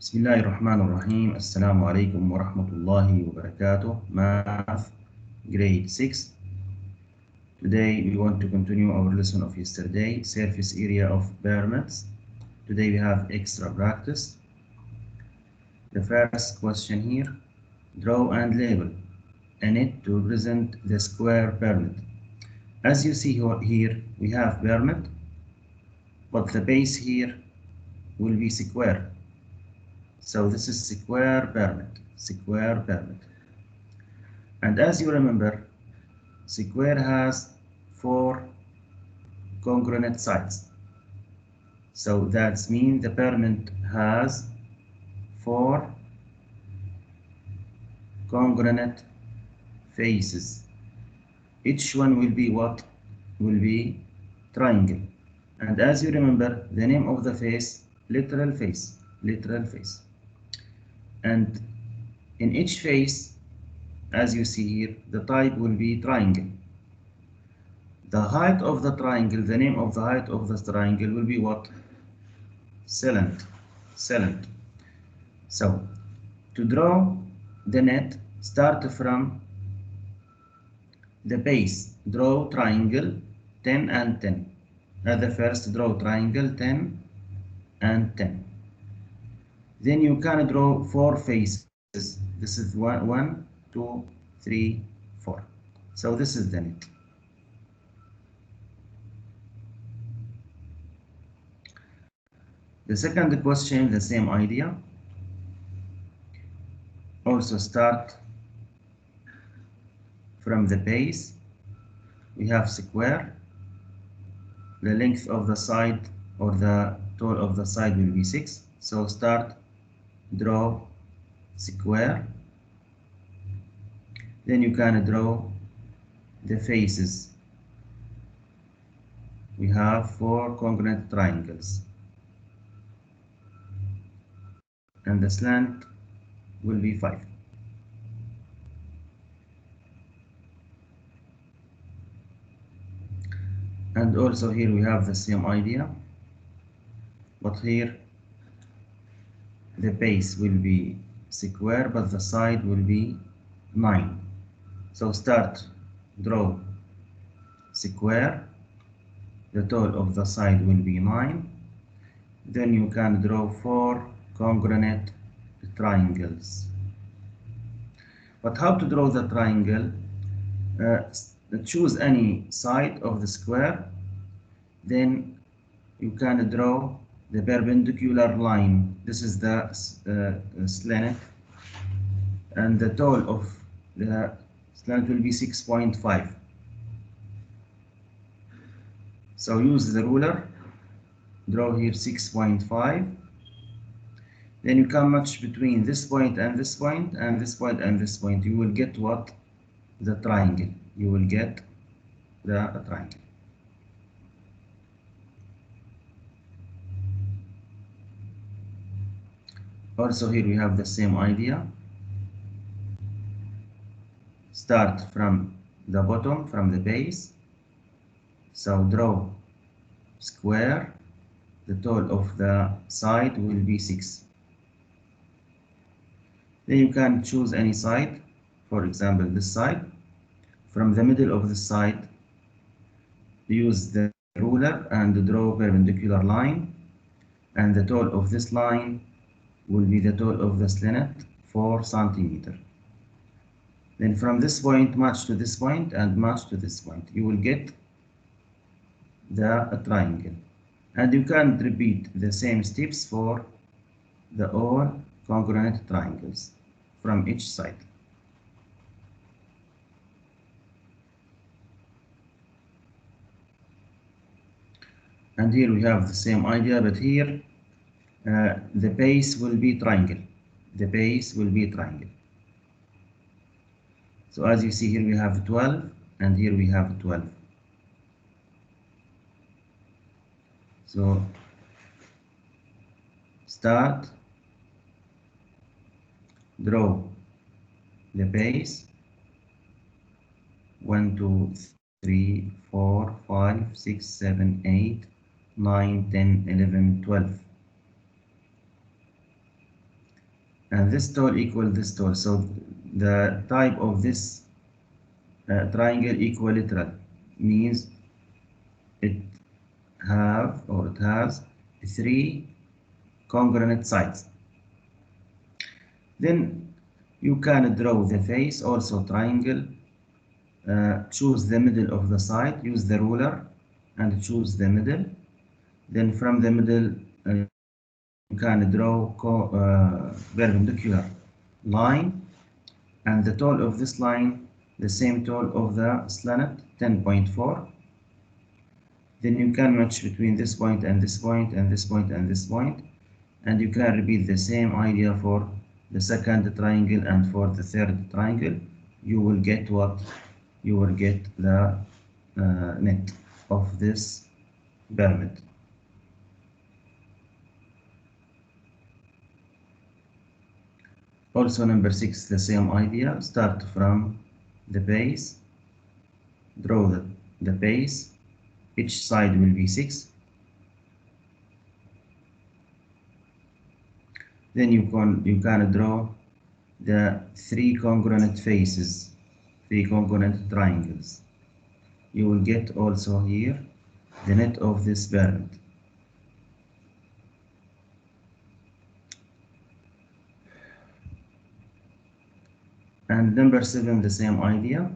بسم الله الرحمن الرحيم. السلام عليكم ورحمة الله وبركاته. Math grade 6. Today we want to continue our lesson of yesterday, surface area of pyramids. Today we have extra practice. The first question here, draw and label a net to represent the square pyramid. As you see here, we have pyramid, but the base here will be square. So this is square pyramid. And as you remember, square has 4 congruent sides. So that means the pyramid has 4 congruent faces. Each one will be what? Will be triangle. And as you remember, the name of the face, literal face. And in each face, as you see here, the type will be triangle. The height of the triangle, the name of the height of the triangle will be what? Cylinder. So, to draw the net, start from the base. Draw triangle 10 and 10. At the first, draw triangle 10 and 10. Then you can draw 4 faces. This is 1, 2, 3, 4. So this is the net. The second question, the same idea. Also start from the base. We have square. The length of the side or the tall of the side will be 6. So start, draw square. Then you can draw the faces. We have 4 congruent triangles. And the slant will be 5. And also here we have the same idea, but here the base will be square, but the side will be 9. So start, draw square, the tall of the side will be 9. Then you can draw 4 congruent triangles. But how to draw the triangle? Choose any side of the square, then you can draw the perpendicular line. This is the slant, and the tall of the slant will be 6.5. So use the ruler, draw here 6.5. Then you can match between this point and this point and this point and this point. You will get what? The triangle. You will get the triangle. Also here we have the same idea. Start from the bottom, from the base. So draw square. The tall of the side will be 6. Then you can choose any side, for example this side. From the middle of the side, use the ruler and draw perpendicular line, and the tall of this line will be the tall of the slant, 4 centimeters. Then from this point match to this point and match to this point. You will get the triangle. And you can repeat the same steps for the all congruent triangles from each side. And here we have the same idea, but here the base will be triangle. So as you see here we have 12 and here we have 12. So start, draw the base 1, 2, 3, 4, 5, 6, 7, 8, 9, 10, 11, 12. and this tall equal this tall. So the type of this triangle equilateral means it has three congruent sides. Then you can draw the face, also triangle. Choose the middle of the side, use the ruler and choose the middle. Then from the middle you can draw perpendicular line, and the tall of this line the same tall of the slant, 10.4. Then you can match between this point and this point and this point and this point, and you can repeat the same idea for the second triangle and for the third triangle. You will get what? You will get the net of this pyramid. Also number 6, the same idea. Start from the base, draw the base, each side will be 6. Then you can draw the three congruent faces, three congruent triangles. You will get also here the net of this pyramid. And number 7, the same idea.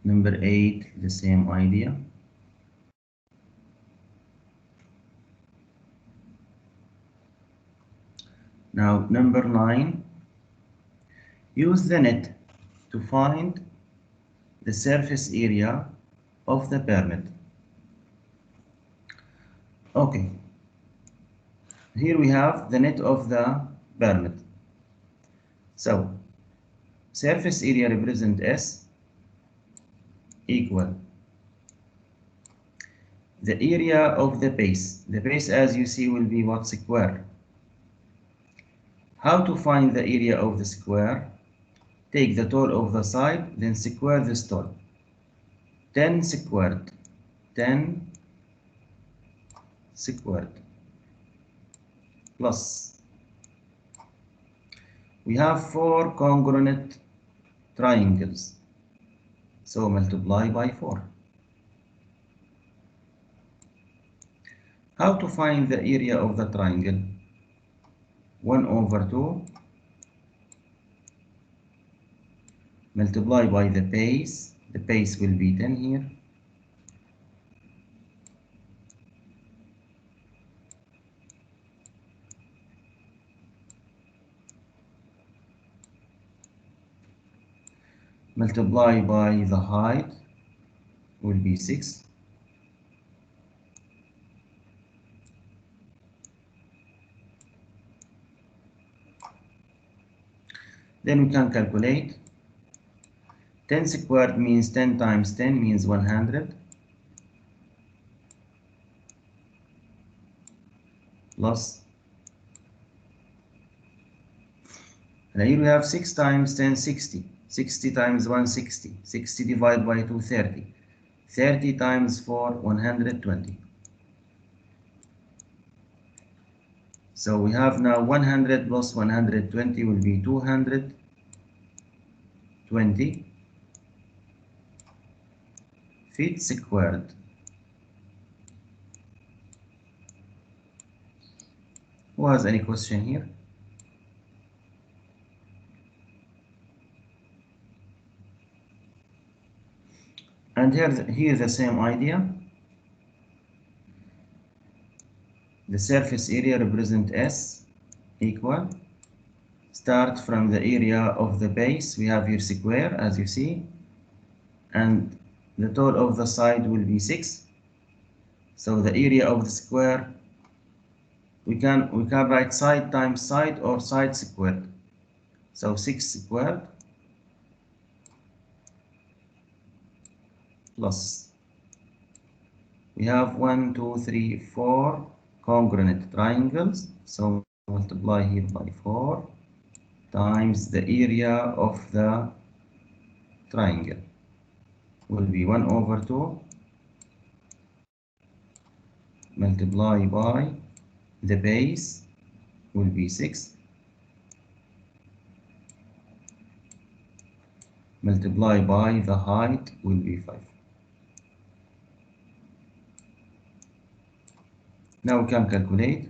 Number 8, the same idea. Now number 9, use the net to find the surface area of the pyramid. Okay, here we have the net of the pyramid. So surface area represent S equal the area of the base. The base, as you see, will be what? Square. How to find the area of the square? Take the tall of the side, then square this tall. 10 squared. 10 squared plus. We have 4 congruent triangles, so multiply by 4. How to find the area of the triangle? 1/2 multiply by the base. The base will be 10 here. Multiply by the height will be 6. Then we can calculate. 10 squared means 10 times 10 means 100 plus. And here we have 6 times 10, 60. 60 times 1, 60. 60 divided by 2, 30. 30 times 4, 120. So we have now 100 plus 120 will be 220 feet squared. Who has any question here? And here the same idea. The surface area represent S equal. Start from the area of the base. We have here square, as you see, and the tall of the side will be 6. So the area of the square, we can write side times side or side squared. So 6 squared plus. We have 1, 2, 3, 4 congruent triangles. So multiply here by 4 times the area of the triangle. will be 1 over 2 multiplied by the base will be 6 multiplied by the height will be 5. Now we can calculate.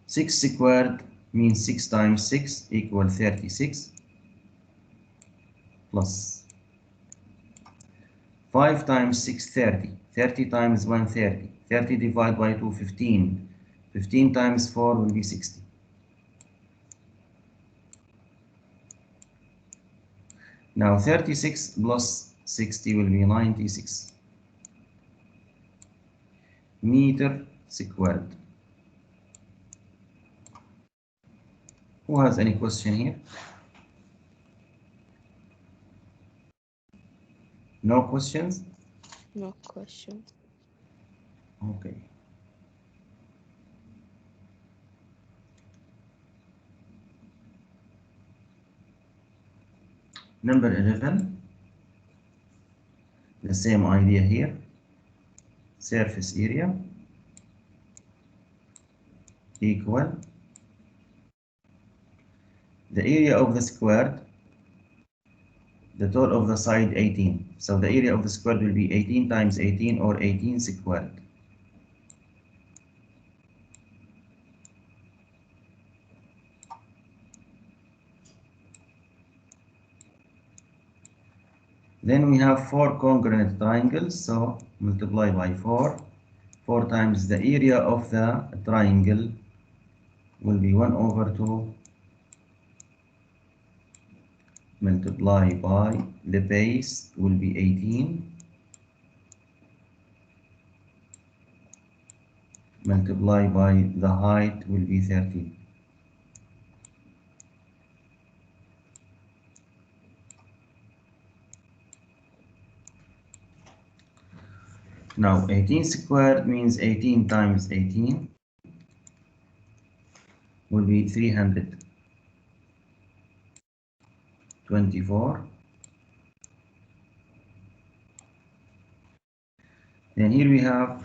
6 squared means 6 times 6 equal 36 plus 5 times 6 30. 30 times 1 30. 30 divided by 2 15. 15 times 4 will be 60. Now 36 plus 60 will be 96 meter squared. Who has any question here? No questions? No question. Okay. Number 11. The same idea here. Surface area equal the area of the squared, the total of the side 18. So the area of the squared will be 18 times 18 or 18 squared. Then we have 4 congruent triangles, so multiply by 4. 4 times the area of the triangle will be 1 over 2 multiply by the base will be 18 multiply by the height will be 13. Now 18 squared means 18 times 18 will be 324. Then here we have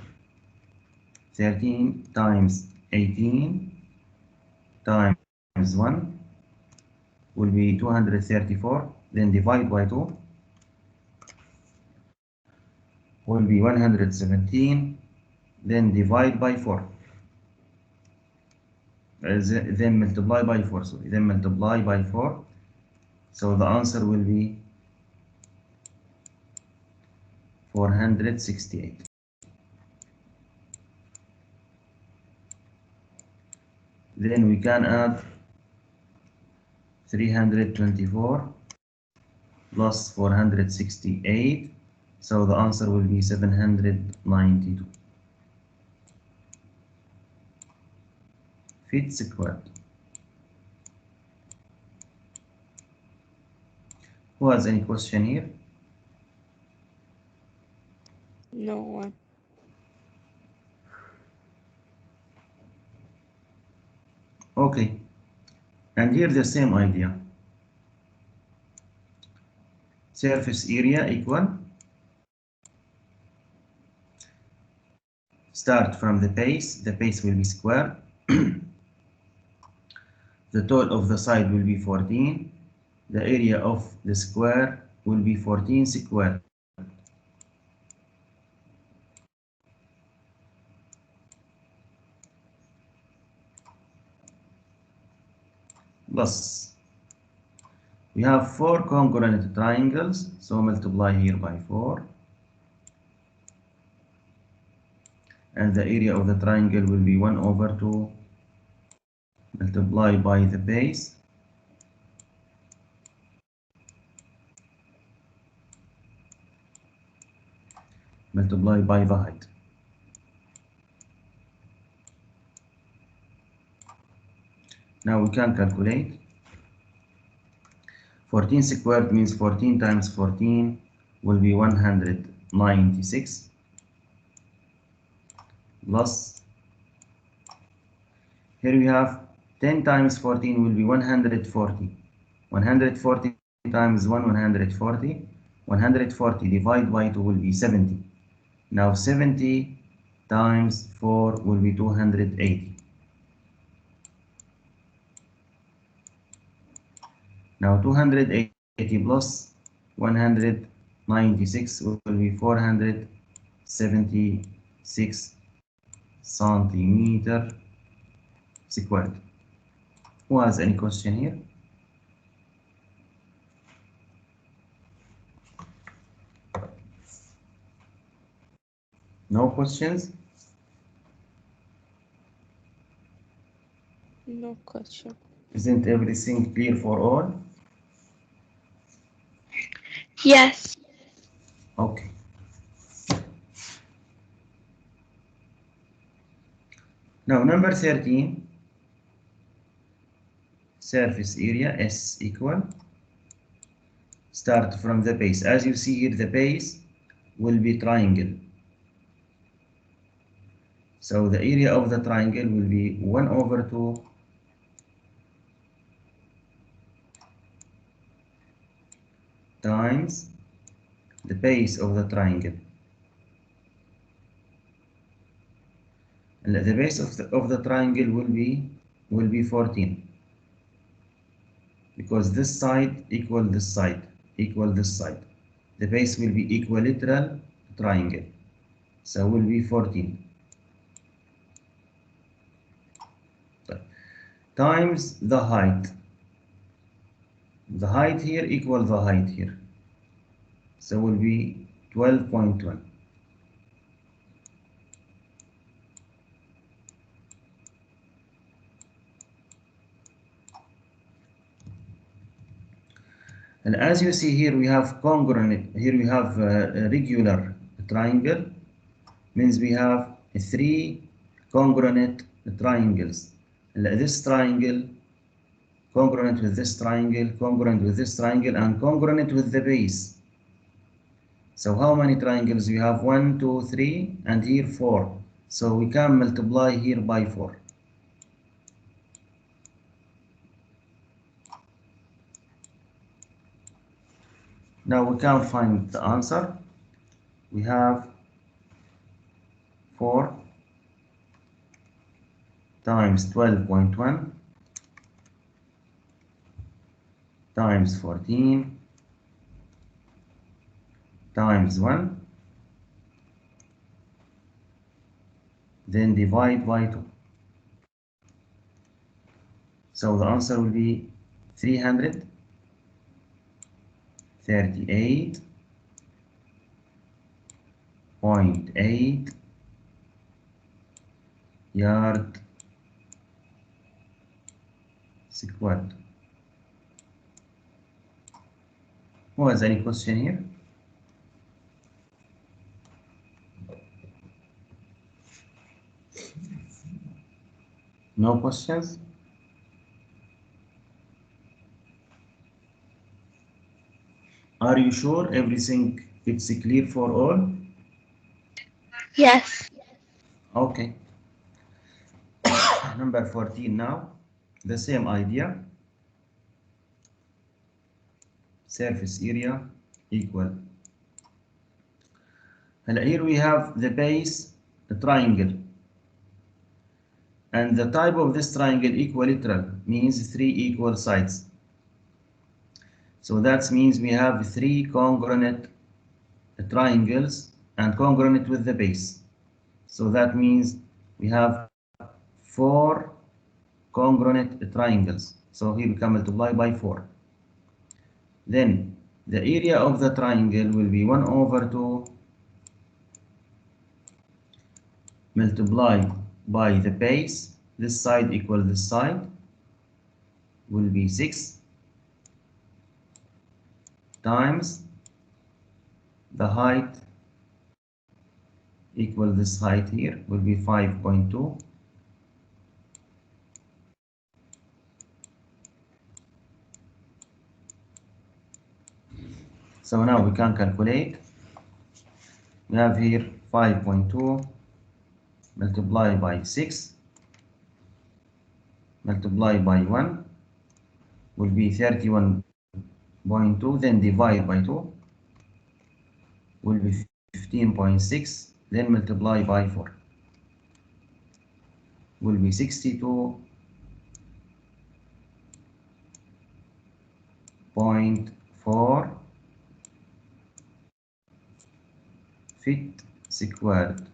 13 times 18 times 1 will be 234. Then divide by 2 will be 117. Then divide by 4. Then multiply by 4. Sorry. Then multiply by 4. So the answer will be 468. Then we can add 324 plus 468. So the answer will be 792 feet squared. Who has any question here? No one. Okay. And here the same idea. Surface area equal. Start from the base will be square. The total of the side will be 14. The area of the square will be 14 square. Plus, we have 4 congruent triangles, so multiply here by 4. And the area of the triangle will be 1 over 2 multiplied by the base multiplied by the height. Now we can calculate. 14 squared means 14 times 14 will be 196 plus, here we have 10 times 14 will be 140. 140 times 1, 140. 140 divided by 2 will be 70. Now 70 times 4 will be 280. Now 280 plus 196 will be 476 centimeter squared. Who has any question here? No questions? No question. Isn't everything clear for all? Yes. Okay. Now number 13, surface area S equal, start from the base. As you see here, the base will be triangle. So the area of the triangle will be 1 over 2 times the base of the triangle. And the base of the triangle will be 14, because this side equal this side equal this side. The base will be equilateral triangle, so will be 14 times the height. The height here equal the height here, so will be 12.1. And as you see here, we have congruent. Here we have a regular triangle, means we have 3 congruent triangles. This triangle congruent with this triangle, congruent with this triangle, and congruent with the base. So how many triangles we have? 1, 2, 3, and here 4. So we can multiply here by 4. Now we can find the answer. We have 4 times 12.1 times 14 times 1, then divide by 2. So the answer will be 338.8 yard squared. Who has any question here? No questions? Are you sure everything is clear for all? Yes. Okay. Number 14 now, the same idea. Surface area equal. And here we have the base, the triangle. And the type of this triangle equilateral means 3 equal sides. So that means we have 3 congruent triangles and congruent with the base. So that means we have 4 congruent triangles. So here we can multiply by 4. Then the area of the triangle will be 1 over 2 multiplied by the base. This side equal this side will be 6 times the height equal this height here will be 5.2. So now we can calculate. We have here 5.2 multiplied by 6 multiplied by 1 will be 31.2, then divide by 2. will be 15.6, then multiply by 4 will be 62.4 feet squared.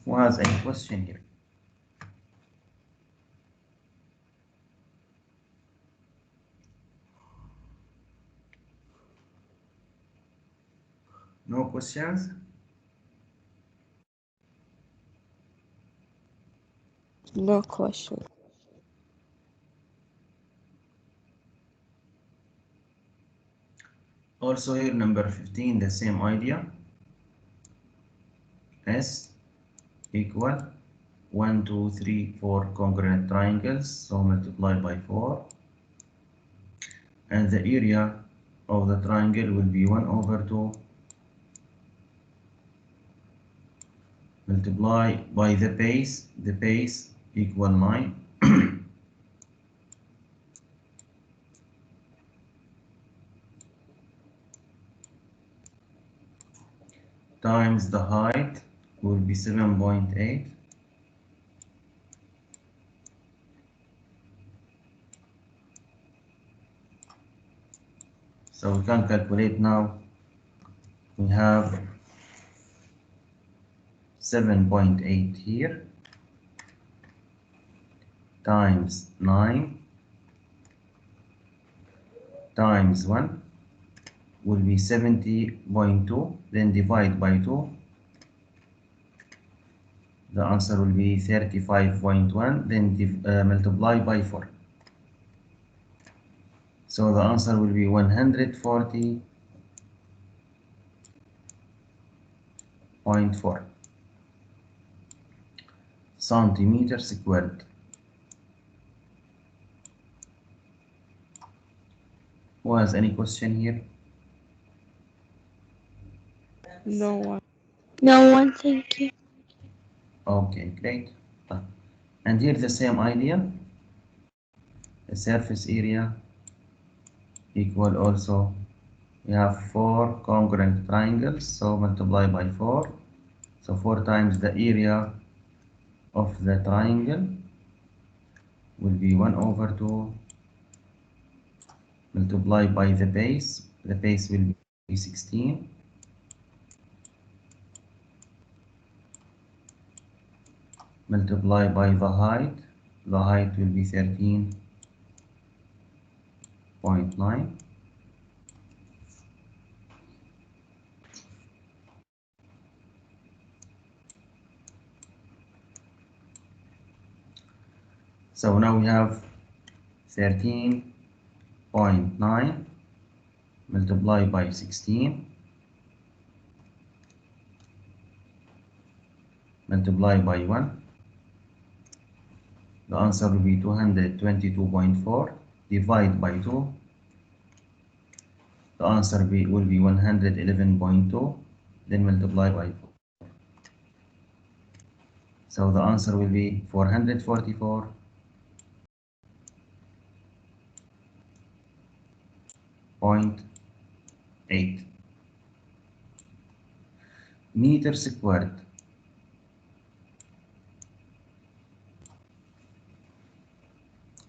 Who has any question here? No questions? No question. Also here number 15, the same idea. S equal 1, 2, 3, 4 congruent triangles, so multiply by 4, and the area of the triangle will be 1 over 2 multiply by the base equal 9 times the height will be 7.8. So we can calculate now. We have 7.8 here times 9 times 1 will be 70.2, then divide by 2. The answer will be 35.1, then multiply by 4. So the answer will be 140.4 centimeters squared. Who has any question here? No one. No one, thank you. Okay, great. And here the same idea. The surface area equal also, we have 4 congruent triangles, so multiply by 4. So 4 times the area of the triangle will be 1 over 2 multiply by the base. The base will be 16. Multiply by the height. The height will be 13.9. So now we have 13.9 multiply by 16 multiply by 1. The answer will be 222.4. Divide by 2. The answer will be 111.2. Then multiply by 4. So the answer will be 444.8 meters squared.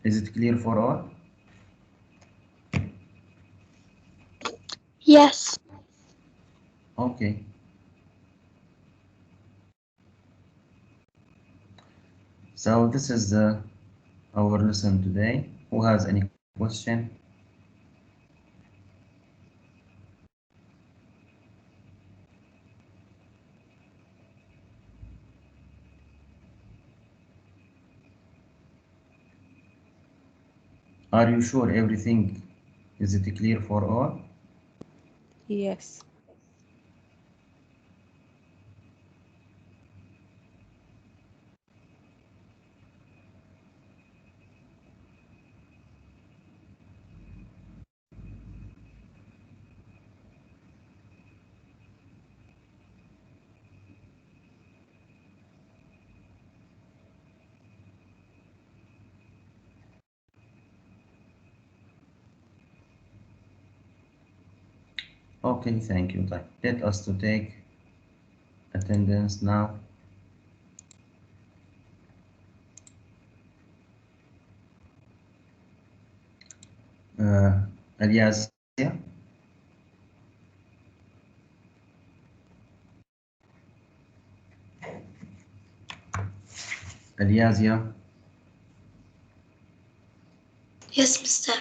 Is it clear for all? Yes. Okay. So this is our lesson today. Who has any question? Are you sure everything is it clear for all? Yes. Okay, thank you. طيب, let us to take attendance now. اليازية. اليازية. Yes, Mr.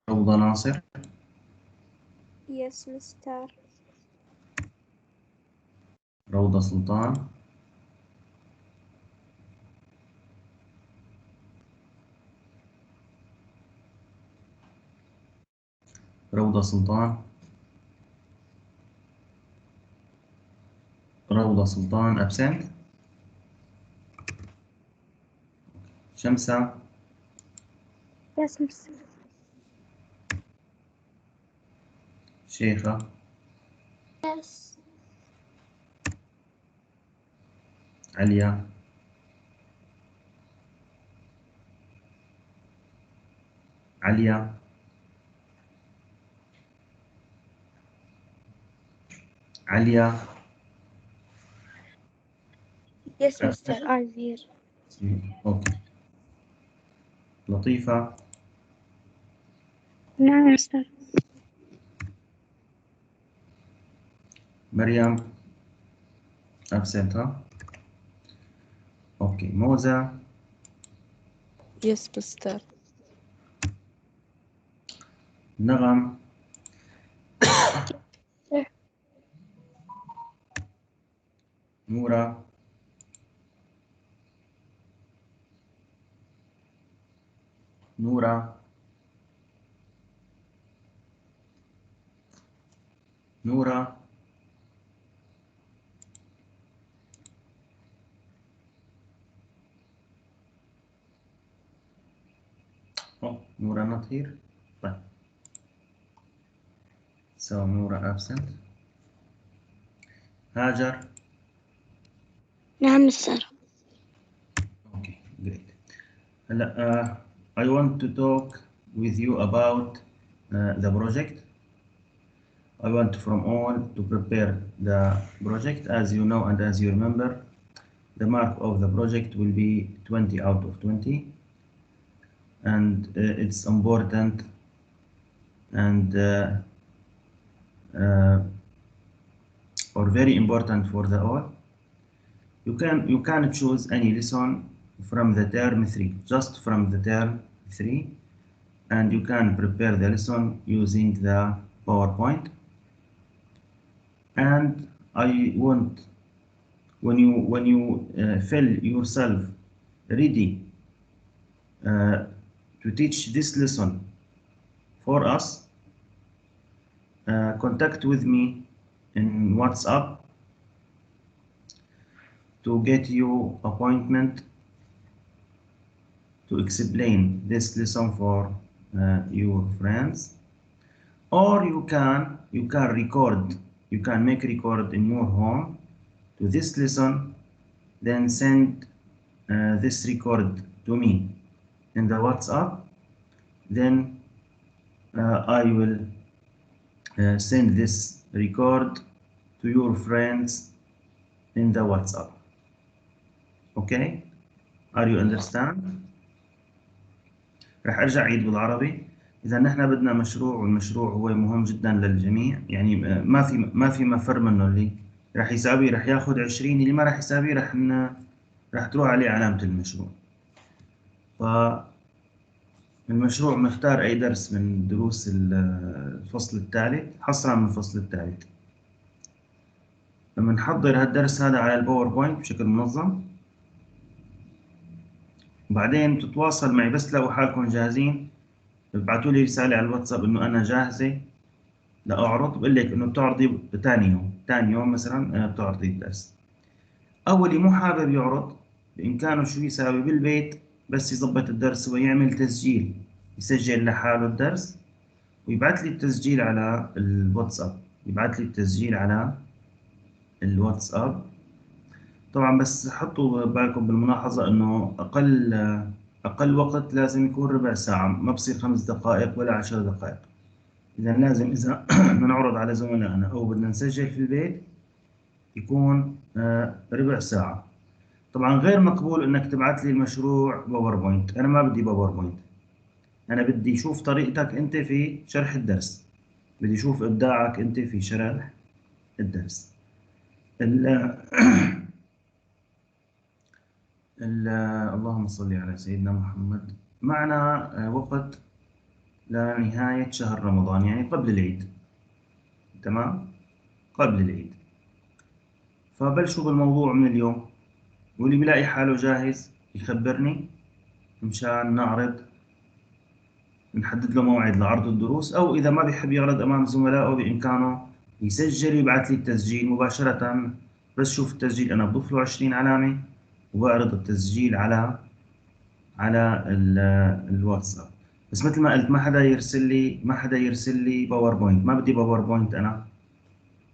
روضة ناصر. Yes, Mr. روضة سلطان. روضة سلطان. روضة سلطان absent. شمسة. Yes, Mr. شيخة. Yes. عليا. عليا. عليا. Yes, Mr. I'm here. اوكي. لطيفة. نعم Mr. مريم absent ها. اوكي. موزة. Yes, Mr. نغم. Sir. نورة. نورة. نورة. نورة not here. طيب. So نورة absent. هاجر. نعم Mr. Okay, great. هلا I want to talk with you about the project. I want from all to prepare the project. As you know and as you remember, the mark of the project will be 20 out of 20, and it's important and or very important for the all. You can choose any lesson from the term 3, just from the term 3, and you can prepare the lesson using the PowerPoint. And I want when you feel yourself ready to teach this lesson for us, contact with me in WhatsApp to get you appointment to explain this lesson for your friends, or you can record, you can make record in your home to this lesson, then send this record to me in the WhatsApp, then I will send this record to your friends in the WhatsApp. Okay, are you understand؟ رح ارجع عيد بالعربي. اذا نحن بدنا مشروع، والمشروع هو مهم جدا للجميع، يعني ما في مفر منه. اللي رح يساوي رح ياخذ 20، اللي ما رح يساوي رح تروح عليه علامة المشروع. فالمشروع مختار اي درس من دروس الفصل الثالث، حصرا من الفصل الثالث. لما نحضر هالدرس هذا على الباوربوينت بشكل منظم، وبعدين تتواصل معي بس لو حالكم جاهزين. ابعتوا لي رسالة على الواتساب إنه أنا جاهزة لأعرض. بقول لك إنه بتعرضي ثاني يوم مثلا بتعرضي الدرس. أو اللي مو حابب يعرض، بإمكانه شو يساوي بالبيت، بس يظبط الدرس ويعمل تسجيل، يسجل لحاله الدرس ويبعث لي التسجيل على الواتساب. يبعث لي التسجيل على الواتساب. طبعا بس حطوا بالكم بالملاحظة إنه أقل وقت لازم يكون ربع ساعة، ما بصير 5 دقائق ولا 10 دقائق. إذا لازم إذا بدنا نعرض على زملائنا أو بدنا نسجل في البيت يكون ربع ساعة. طبعا غير مقبول إنك تبعث لي المشروع باوربوينت، أنا ما بدي باوربوينت، أنا بدي أشوف طريقتك أنت في شرح الدرس، بدي أشوف إبداعك أنت في شرح الدرس. اللهم صل على سيدنا محمد. معنا وقت لنهاية شهر رمضان، يعني قبل العيد، تمام؟ قبل العيد، فبلشوا بالموضوع من اليوم، واللي بيلاقي حاله جاهز يخبرني مشان نعرض، نحدد له موعد لعرض الدروس، أو إذا ما بيحب يعرض أمام زملائه بإمكانه يسجل ويبعث لي التسجيل مباشرة. بس شوف التسجيل أنا بضيف له 20 علامة وبعرض التسجيل على الواتساب. بس مثل ما قلت ما حدا يرسل لي باوربوينت، ما بدي باوربوينت. أنا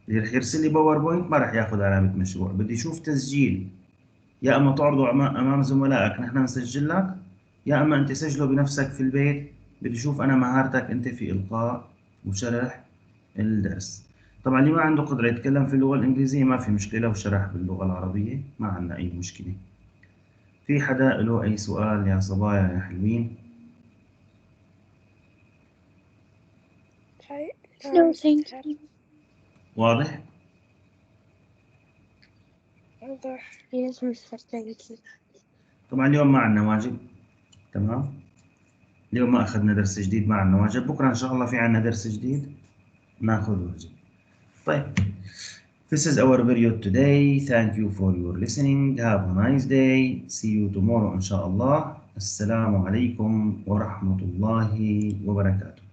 اللي رح يرسل لي باوربوينت ما رح ياخذ علامة مشروع. بدي أشوف تسجيل، يا أما تعرضه أمام زملائك نحن نسجل لك، يا أما أنت سجله بنفسك في البيت. بدي أشوف أنا مهارتك أنت في إلقاء وشرح الدرس. طبعا اللي ما عنده قدرة يتكلم في اللغة الإنجليزية ما في مشكلة، وشرح باللغة العربية ما عندنا أي مشكلة. في حدا له أي سؤال يا صبايا يا حلوين؟ No, thank you. واضح؟ Yes, Mr. Thank you. طبعا اليوم ما عندنا واجب، تمام؟ اليوم ما أخذنا درس جديد، ما عندنا واجب. بكرة إن شاء الله في عندنا درس جديد ناخذ واجب. طيب. This is our video today. Thank you for your listening. Have a nice day. See you tomorrow إن شاء الله. السلام عليكم ورحمة الله وبركاته.